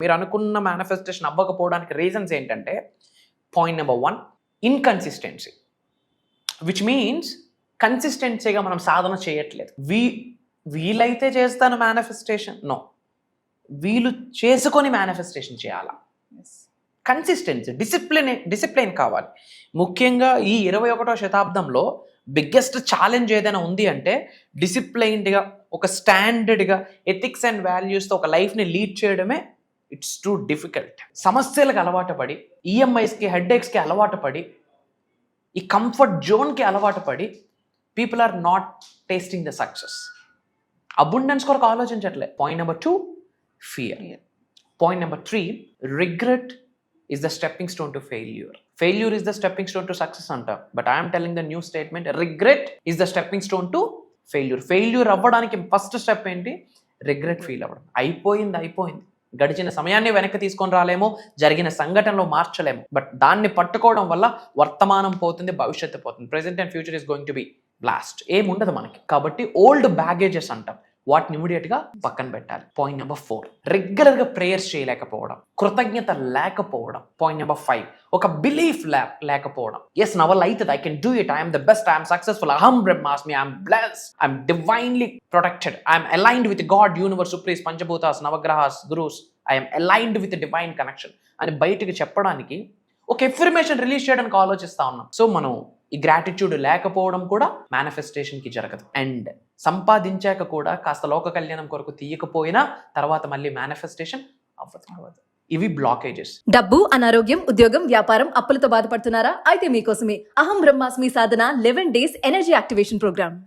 మీరు అనుకున్న మేనిఫెస్టేషన్ అవ్వకపోవడానికి రీజన్స్ ఏంటంటే, point number 1 inconsistency, which means కన్సిస్టెన్సీగా మనం సాధన చేయట్లేదు. వీలైతే చేస్తాను మేనిఫెస్టేషన్, నో, వీలు చేసుకొని మేనిఫెస్టేషన్ చేయాలా. కన్సిస్టెన్సీ, డిసిప్లిన్ కావాలి. ముఖ్యంగా ఈ 21వ శతాబ్దంలో బిగ్గెస్ట్ ఛాలెంజ్ ఏదైనా ఉంది అంటే, డిసిప్లైన్డ్గా, ఒక స్టాండర్డ్గా, ఎథిక్స్ అండ్ వాల్యూస్తో ఒక లైఫ్ని లీడ్ చేయడమే ఇట్స్ టూ డిఫికల్ట్. సమస్యలకు అలవాటు పడి, ఈఎంఐస్కి, హెడ్ఏక్స్కి అలవాటు పడి, ఈ కంఫర్ట్ జోన్కి అలవాటు పడి, people are not tasting the success. Abundance కొరకు ఆలోచించట్లే. Point number 2 fear. Point number 3 regret is the stepping stone to failure. Failure is the stepping stone to success anta. But I am telling the new statement, regret is the stepping stone to failure. Failure అవ్వడానికి first step ఏంటి? Regret feel అవ్వడం. అయిపోయింది. గడిచిన సమయాన్ని వెనక్కి తీసుకొని రాలేమో, జరిగిన సంఘటనలో మార్చలేము, బట్ దాన్ని పట్టుకోవడం వల్ల వర్తమానం పోతుంది, భవిష్యత్తు పోతుంది. Present and future is going to be blast. ఏముండదు మనకి. కాబట్టి ఓల్డ్ బ్యాగేజెస్ అంటాం, వాటిని ఇమీడియట్గా పక్కన పెట్టాలి. పాయింట్ నెంబర్ 4 రెగ్యులర్గా ప్రేయర్స్ చేయలేకపోవడం, కృతజ్ఞత లేకపోవడం. పాయింట్ నెంబర్ 5 ఒక బిలీఫ్ లేకపోవడం. ఎస్, నా వల్ల అవుతుంది, I can do it, I'm the best, I'm successful, అహం బ్రహ్మాస్మి, I'm blessed, I'm divinely protected, I'm aligned with God, universe, సుప్రీస్, పంచభూతాస్, నవగ్రహాస్, gurus, I'm aligned with divine connection అని బయటకు చెప్పడానికి, ఒక ఎఫర్మేషన్ రిలీజ్ చేయడానికి ఆలోచిస్తా ఉన్నాం. సో మనం ఈ గ్రాటిట్యూడ్ లేకపోవడం కూడా మేనిఫెస్టేషన్కి జరగదు. అండ్ సంపాదించాక కూడా కాస్త లోక కళ్యాణం కొరకు తీయకపోయినా తర్వాత మళ్ళీ మేనిఫెస్టేషన్ అవ్వదు. ఇవి బ్లాకేజెస్. డబ్బు, అనారోగ్యం, ఉద్యోగం, వ్యాపారం, అప్పులతో బాధపడుతున్నారా? అయితే మీకోసమే అహం బ్రహ్మాస్మి సాధన 11 days ఎనర్జీ యాక్టివేషన్ ప్రోగ్రామ్.